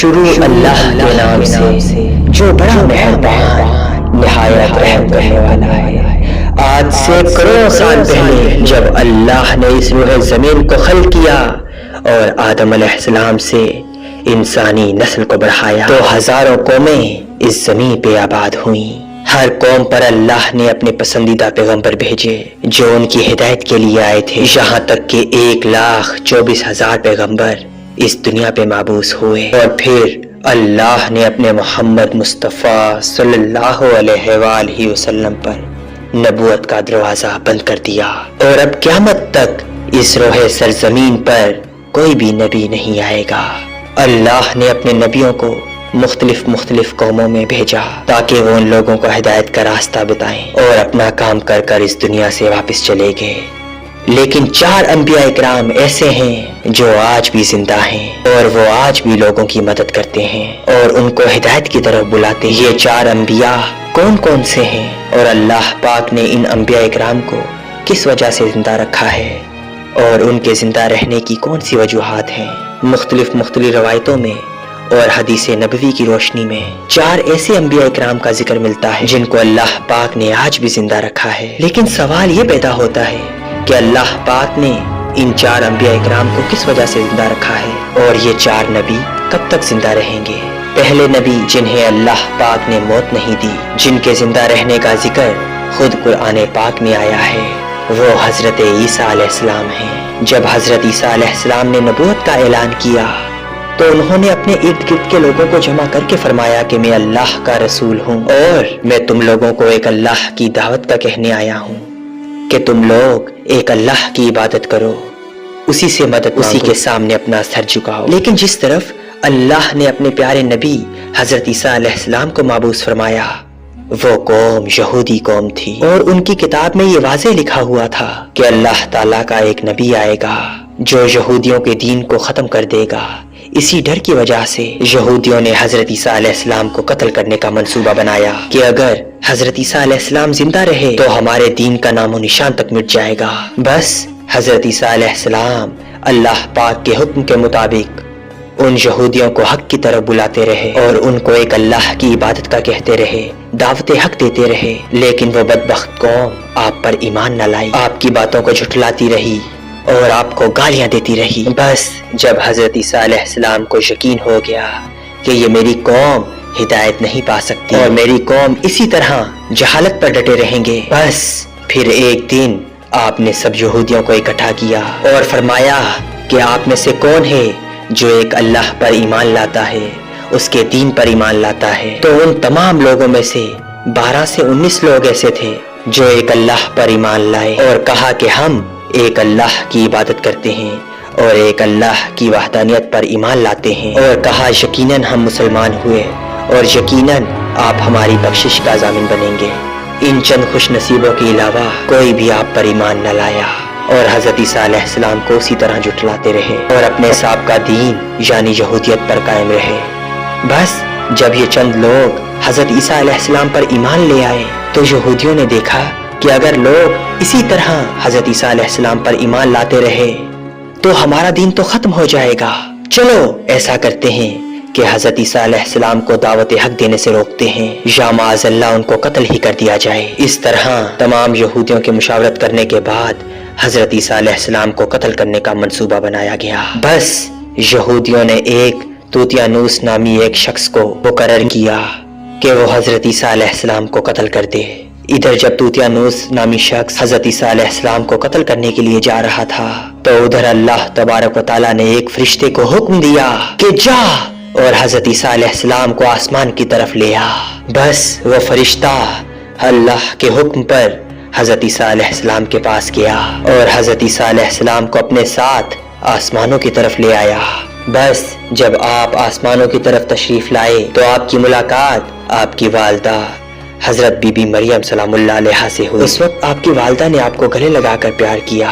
شروع اللہ کے نام سے جو بڑا مہربان نہایت رحم کرنے والا ہے۔ آج سے کروڑوں سال پہلے جب اللہ نے اس روح زمین کو خلق کیا اور آدم علیہ السلام سے انسانی نسل کو بڑھایا تو ہزاروں قومیں اس زمین پہ آباد ہوئیں۔ ہر قوم پر اللہ نے اپنے پسندیدہ پیغمبر بھیجے جو ان کی ہدایت کے لیے آئے تھے، یہاں تک کہ 1,24,000 پیغمبر اس دنیا پہ مبعوث ہوئے، اور پھر اللہ نے اپنے محمد مصطفیٰ صلی اللہ علیہ وآلہ وسلم پر نبوت کا دروازہ بند کر دیا، اور اب قیامت تک اس روح سرزمین پر کوئی بھی نبی نہیں آئے گا۔ اللہ نے اپنے نبیوں کو مختلف قوموں میں بھیجا تاکہ وہ ان لوگوں کو ہدایت کا راستہ بتائیں، اور اپنا کام کر کر اس دنیا سے واپس چلے گئے۔ لیکن 4 انبیاء اکرام ایسے ہیں جو آج بھی زندہ ہیں، اور وہ آج بھی لوگوں کی مدد کرتے ہیں اور ان کو ہدایت کی طرف بلاتے ہیں۔ یہ 4 انبیاء کون سے ہیں، اور اللہ پاک نے ان انبیاء اکرام کو کس وجہ سے زندہ رکھا ہے، اور ان کے زندہ رہنے کی کون سی وجوہات ہیں؟ مختلف روایتوں میں اور حدیث نبوی کی روشنی میں 4 ایسے انبیاء اکرام کا ذکر ملتا ہے جن کو اللہ پاک نے آج بھی زندہ رکھا ہے۔ لیکن سوال یہ پیدا ہوتا ہے کہ اللہ پاک نے ان 4 انبیاء اکرام کو کس وجہ سے زندہ رکھا ہے، اور یہ 4 نبی کب تک زندہ رہیں گے؟ پہلے نبی جنہیں اللہ پاک نے موت نہیں دی، جن کے زندہ رہنے کا ذکر خود قرآن پاک میں آیا ہے، وہ حضرت عیسیٰ علیہ السلام ہیں۔ جب حضرت عیسیٰ علیہ السلام نے نبوت کا اعلان کیا تو انہوں نے اپنے ارد گرد کے لوگوں کو جمع کر کے فرمایا کہ میں اللہ کا رسول ہوں، اور میں تم لوگوں کو ایک اللہ کی دعوت کا کہنے آیا ہوں کہ تم لوگ ایک اللہ کی عبادت کرو، اسی سے مدد، اسی کے سامنے اپنا سر جھکاؤ۔ لیکن جس طرف اللہ نے اپنے پیارے نبی حضرت عیسیٰ علیہ السلام کو مبعوث فرمایا، وہ قوم یہودی قوم تھی، اور ان کی کتاب میں یہ واضح لکھا ہوا تھا کہ اللہ تعالیٰ کا ایک نبی آئے گا جو یہودیوں کے دین کو ختم کر دے گا۔ اسی ڈر کی وجہ سے یہودیوں نے حضرت عیسیٰ علیہ السلام کو قتل کرنے کا منصوبہ بنایا کہ اگر حضرت عیسیٰ علیہ السلام زندہ رہے تو ہمارے دین کا نام و نشان تک مٹ جائے گا۔ بس حضرت عیسیٰ علیہ السلام اللہ پاک کے حکم کے مطابق ان یہودیوں کو حق کی طرف بلاتے رہے اور ان کو ایک اللہ کی عبادت کا کہتے رہے، دعوت حق دیتے رہے، لیکن وہ بدبخت قوم آپ پر ایمان نہ لائی، آپ کی باتوں کو جھٹلاتی رہی اور آپ کو گالیاں دیتی رہی۔ بس جب حضرت عیسیٰ علیہ السلام کو یقین ہو گیا کہ یہ میری قوم ہدایت نہیں پا سکتی اور میری قوم اسی طرح جہالت پر ڈٹے رہیں گے، بس پھر ایک دن آپ نے سب یہودیوں کو اکٹھا کیا اور فرمایا کہ آپ میں سے کون ہے جو ایک اللہ پر ایمان لاتا ہے، اس کے دین پر ایمان لاتا ہے؟ تو ان تمام لوگوں میں سے 12 سے 19 لوگ ایسے تھے جو ایک اللہ پر ایمان لائے اور کہا کہ ہم ایک اللہ کی عبادت کرتے ہیں اور ایک اللہ کی وحدانیت پر ایمان لاتے ہیں، اور کہا یقیناً ہم مسلمان ہوئے اور یقیناً آپ ہماری بخشش کا ضامن بنیں گے۔ ان چند خوش نصیبوں کے علاوہ کوئی بھی آپ پر ایمان نہ لایا اور حضرت عیسیٰ علیہ السلام کو اسی طرح جھٹلاتے رہے اور اپنے سابقہ دین یعنی یہودیت پر قائم رہے۔ بس جب یہ چند لوگ حضرت عیسیٰ علیہ السلام پر ایمان لے آئے تو یہودیوں نے دیکھا کہ اگر لوگ اسی طرح حضرت عیسیٰ علیہ السلام پر ایمان لاتے رہے تو ہمارا دین تو ختم ہو جائے گا، چلو ایسا کرتے ہیں کہ حضرت عیسیٰ علیہ السلام کو دعوت حق دینے سے روکتے ہیں یا معاذ اللہ ان کو قتل ہی کر دیا جائے۔ اس طرح تمام یہودیوں کے مشاورت کرنے کے بعد حضرت عیسیٰ علیہ السلام کو قتل کرنے کا منصوبہ بنایا گیا۔ بس یہودیوں نے ایک توتیانوس نامی ایک شخص کو مقرر کیا کہ وہ حضرت عیسیٰ علیہ السلام کو قتل کر دے۔ ادھر جب توتیانوس نامی شخص حضرت عیسیٰ علیہ السلام کو قتل کرنے کے لیے جا رہا تھا تو ادھر اللہ تبارک و تعالیٰ نے ایک فرشتے کو حکم دیا کہ جا اور حضرت عیسیٰ علیہ السلام کو آسمان کی طرف لے آ۔ بس وہ فرشتہ اللہ کے حکم پر حضرت عیسیٰ علیہ السلام کے پاس گیا اور حضرت عیسیٰ علیہ السلام کو اپنے ساتھ آسمانوں کی طرف لے آیا۔ بس جب آپ آسمانوں کی طرف تشریف لائے تو آپ کی ملاقات آپ کی والدہ حضرت بی بی مریم سلام اللہ علیہا سے ہوئی۔ اس وقت آپ کی والدہ نے آپ کو گلے لگا کر پیار کیا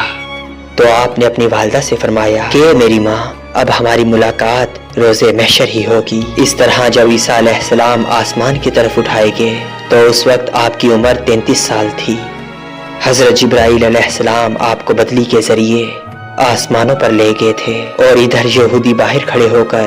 تو آپ نے اپنی والدہ سے فرمایا کہ میری ماں اب ہماری ملاقات روز محشر ہی ہوگی۔ اس طرح جب عیسیٰ علیہ السلام آسمان کی طرف اٹھائے گئے تو اس وقت آپ کی عمر 33 سال تھی۔ حضرت جبرائیل علیہ السلام آپ کو بدلی کے ذریعے آسمانوں پر لے گئے تھے اور ادھر یہودی باہر کھڑے ہو کر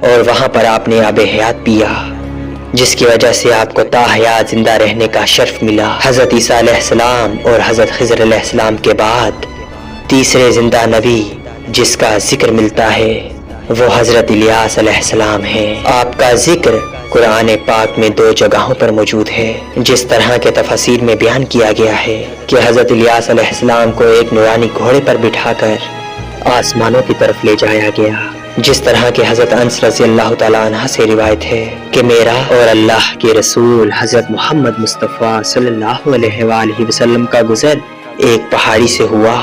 اور وہاں پر آپ نے آب حیات پیا، جس کی وجہ سے آپ کو تا حیات زندہ رہنے کا شرف ملا۔ حضرت عیسیٰ علیہ السلام اور حضرت خضر علیہ السلام کے بعد تیسرے زندہ نبی جس کا ذکر ملتا ہے وہ حضرت الیاس علیہ السلام ہے۔ آپ کا ذکر قرآن پاک میں 2 جگہوں پر موجود ہے، جس طرح کے تفاسیر میں بیان کیا گیا ہے کہ حضرت الیاس علیہ السلام کو ایک نورانی گھوڑے پر بٹھا کر آسمانوں کی طرف لے جایا گیا، جس طرح کہ حضرت انس رضی اللہ تعالیٰ عنہ سے روایت ہے کہ میرا اور اللہ کے رسول حضرت محمد مصطفیٰ صلی اللہ علیہ وآلہ وسلم کا گزر ایک پہاڑی سے ہوا۔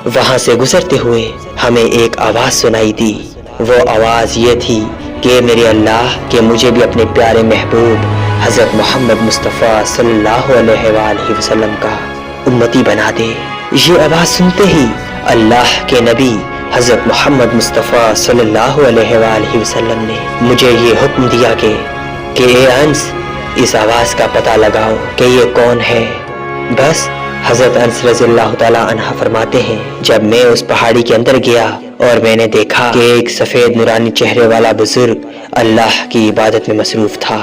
وہاں سے گزرتے ہوئے ہمیں ایک آواز سنائی دی، وہ آواز یہ تھی کہ میرے اللہ کہ مجھے بھی اپنے پیارے محبوب حضرت محمد مصطفیٰ صلی اللہ علیہ وآلہ وسلم کا امتی بنا دے۔ یہ آواز سنتے ہی اللہ کے نبی حضرت محمد مصطفیٰ صلی اللہ علیہ وآلہ وسلم نے مجھے یہ حکم دیا کہ اے انس اس آواز کا پتہ لگاؤ کہ یہ کون ہے۔ بس حضرت انس رضی اللہ تعالیٰ عنہ فرماتے ہیں جب میں اس پہاڑی کے اندر گیا اور میں نے دیکھا کہ ایک سفید نورانی چہرے والا بزرگ اللہ کی عبادت میں مصروف تھا۔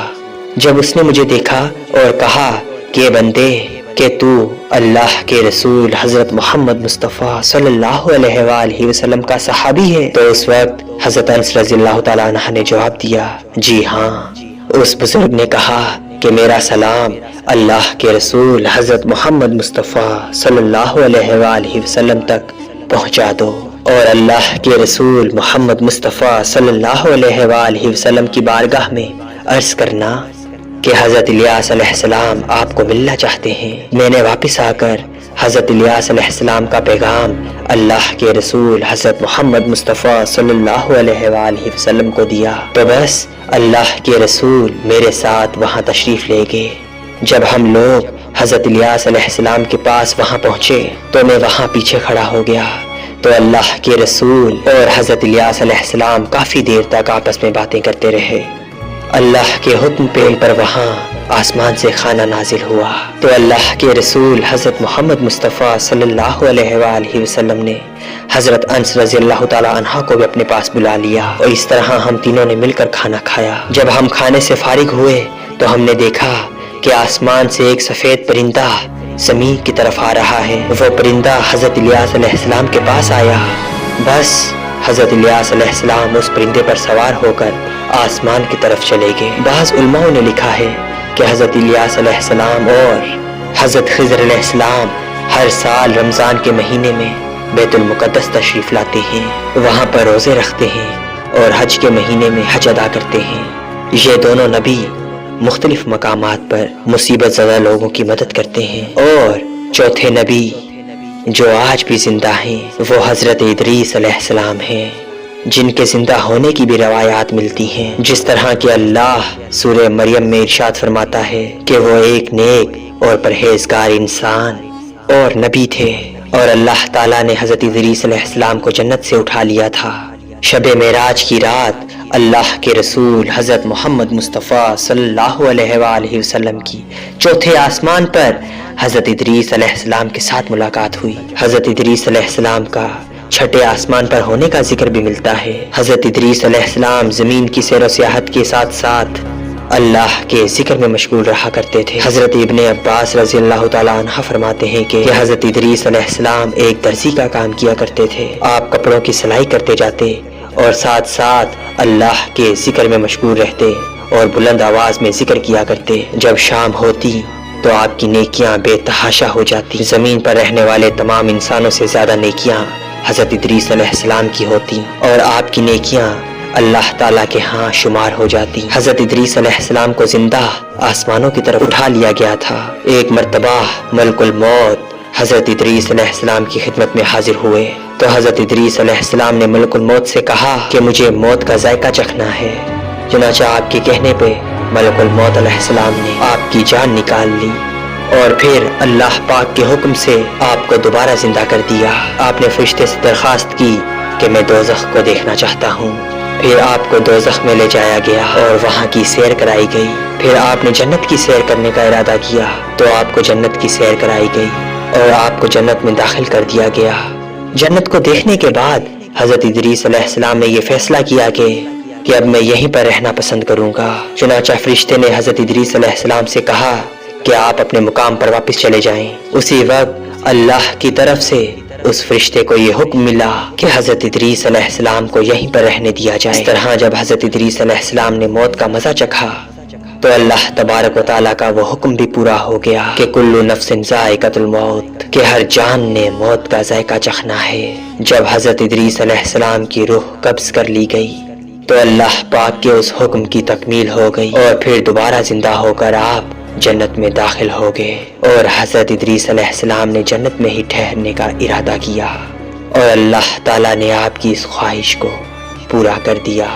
جب اس نے مجھے دیکھا اور کہا کہ بندے کہ تو اللہ کے رسول حضرت محمد مصطفیٰ صلی اللہ علیہ وآلہ وسلم کا صحابی ہے، تو اس وقت حضرت انس رضی اللہ تعالیٰ عنہ نے جواب دیا جی ہاں۔ اس بزرگ نے کہا کہ میرا سلام اللہ کے رسول حضرت محمد مصطفیٰ صلی اللہ علیہ وآلہ وسلم تک پہنچا دو، اور اللہ کے رسول محمد مصطفیٰ صلی اللہ علیہ وآلہ وسلم کی بارگاہ میں عرض کرنا کہ حضرت الیاس علیہ السلام آپ کو ملنا چاہتے ہیں۔ میں نے واپس آ کر حضرت الیاس علیہ السلام کا پیغام اللہ کے رسول حضرت محمد مصطفیٰ صلی اللہ علیہ وآلہ وسلم کو دیا، تو بس اللہ کے رسول میرے ساتھ وہاں تشریف لے گئے۔ جب ہم لوگ حضرت الیاس علیہ السلام کے پاس وہاں پہنچے تو میں وہاں پیچھے کھڑا ہو گیا، تو اللہ کے رسول اور حضرت الیاس علیہ السلام کافی دیر تک آپس میں باتیں کرتے رہے۔ اللہ کے حکم پہ ان پر وہاں آسمان سے کھانا نازل ہوا، تو اللہ کے رسول حضرت محمد مصطفیٰ صلی اللہ علیہ وآلہ وسلم نے حضرت انس رضی اللہ تعالیٰ عنہ کو بھی اپنے پاس بلا لیا، اور اس طرح ہم تینوں نے مل کر کھانا کھایا۔ جب ہم کھانے سے فارغ ہوئے تو ہم نے دیکھا کہ آسمان سے ایک سفید پرندہ زمین کی طرف آ رہا ہے۔ وہ پرندہ حضرت الیاس علیہ السلام کے پاس آیا، بس حضرت الیاس علیہ السلام اس پرندے پر سوار ہو کر آسمان کی طرف چلے گئے۔ بعض علماء نے لکھا ہے کہ حضرت الیاس علیہ السلام اور حضرت خضر علیہ السلام ہر سال رمضان کے مہینے میں بیت المقدس تشریف لاتے ہیں، وہاں پر روزے رکھتے ہیں اور حج کے مہینے میں حج ادا کرتے ہیں۔ یہ دونوں نبی مختلف مقامات پر مصیبت زدہ لوگوں کی مدد کرتے ہیں، اور چوتھے نبی جو آج بھی زندہ ہیں وہ حضرت ادریس علیہ السلام ہیں، جن کے زندہ ہونے کی بھی روایات ملتی ہیں، جس طرح کہ اللہ سورہ مریم میں ارشاد فرماتا ہے کہ وہ ایک نیک اور پرہیزگار انسان اور نبی تھے، اور اللہ تعالیٰ نے حضرت ادریس علیہ السلام کو جنت سے اٹھا لیا تھا۔ شب معراج کی رات اللہ کے رسول حضرت محمد مصطفیٰ صلی اللہ علیہ وآلہ وسلم کی چوتھے آسمان پر حضرت ادریس علیہ السلام کے ساتھ ملاقات ہوئی۔ حضرت ادریس علیہ السلام کا چھٹے آسمان پر ہونے کا ذکر بھی ملتا ہے۔ حضرت ادریس علیہ السلام زمین کی سیر و سیاحت کے ساتھ ساتھ اللہ کے ذکر میں مشغول رہا کرتے تھے۔ حضرت ابن عباس رضی اللہ تعالیٰ عنہ فرماتے ہیں کہ حضرت ادریس علیہ السلام ایک درزی کا کام کیا کرتے تھے، آپ کپڑوں کی سلائی کرتے جاتے اور ساتھ ساتھ اللہ کے ذکر میں مشغول رہتے اور بلند آواز میں ذکر کیا کرتے۔ جب شام ہوتی تو آپ کی نیکیاں بے تحاشا ہو جاتی، زمین پر رہنے والے تمام انسانوں سے زیادہ نیکیاں حضرت ادریس علیہ السلام کی ہوتی، اور آپ کی نیکیاں اللہ تعالیٰ کے ہاں شمار ہو جاتی۔ حضرت ادریس علیہ السلام کو زندہ آسمانوں کی طرف اٹھا لیا گیا تھا۔ ایک مرتبہ ملک الموت حضرت ادریس علیہ السلام کی خدمت میں حاضر ہوئے، تو حضرت ادریس علیہ السلام نے ملک الموت سے کہا کہ مجھے موت کا ذائقہ چکھنا ہے۔ چنانچہ آپ کے کہنے پہ ملک الموت علیہ السلام نے آپ کی جان نکال لی، اور پھر اللہ پاک کے حکم سے آپ کو دوبارہ زندہ کر دیا۔ آپ نے فرشتے سے درخواست کی کہ میں دوزخ کو دیکھنا چاہتا ہوں۔ پھر آپ کو دوزخ میں لے جایا گیا اور وہاں کی سیر کرائی گئی۔ پھر آپ نے جنت کی سیر کرنے کا ارادہ کیا تو آپ کو جنت کی سیر کرائی گئی اور آپ کو جنت میں داخل کر دیا گیا۔ جنت کو دیکھنے کے بعد حضرت ادریس علیہ السلام نے یہ فیصلہ کیا کہ کہ اب میں یہیں پر رہنا پسند کروں گا۔ چنانچہ فرشتے نے حضرت ادریس علیہ السلام سے کہا کہ آپ اپنے مقام پر واپس چلے جائیں۔ اسی وقت اللہ کی طرف سے اس فرشتے کو یہ حکم ملا کہ حضرت ادریس علیہ السلام کو یہیں پر رہنے دیا جائے۔ اس طرح جب حضرت ادریس علیہ السلام نے موت کا مزہ چکھا تو اللہ تبارک و تعالیٰ کا وہ حکم بھی پورا ہو گیا کہ کل نفس ذائقۃ الموت، کہ ہر جان نے موت کا ذائقہ چکھنا ہے۔ جب حضرت ادریس علیہ السلام کی روح قبض کر لی گئی تو اللہ پاک کے اس حکم کی تکمیل ہو گئی اور پھر دوبارہ زندہ ہو کر آپ جنت میں داخل ہو گئے، اور حضرت ادریس علیہ السلام نے جنت میں ہی ٹھہرنے کا ارادہ کیا، اور اللہ تعالیٰ نے آپ کی اس خواہش کو پورا کر دیا۔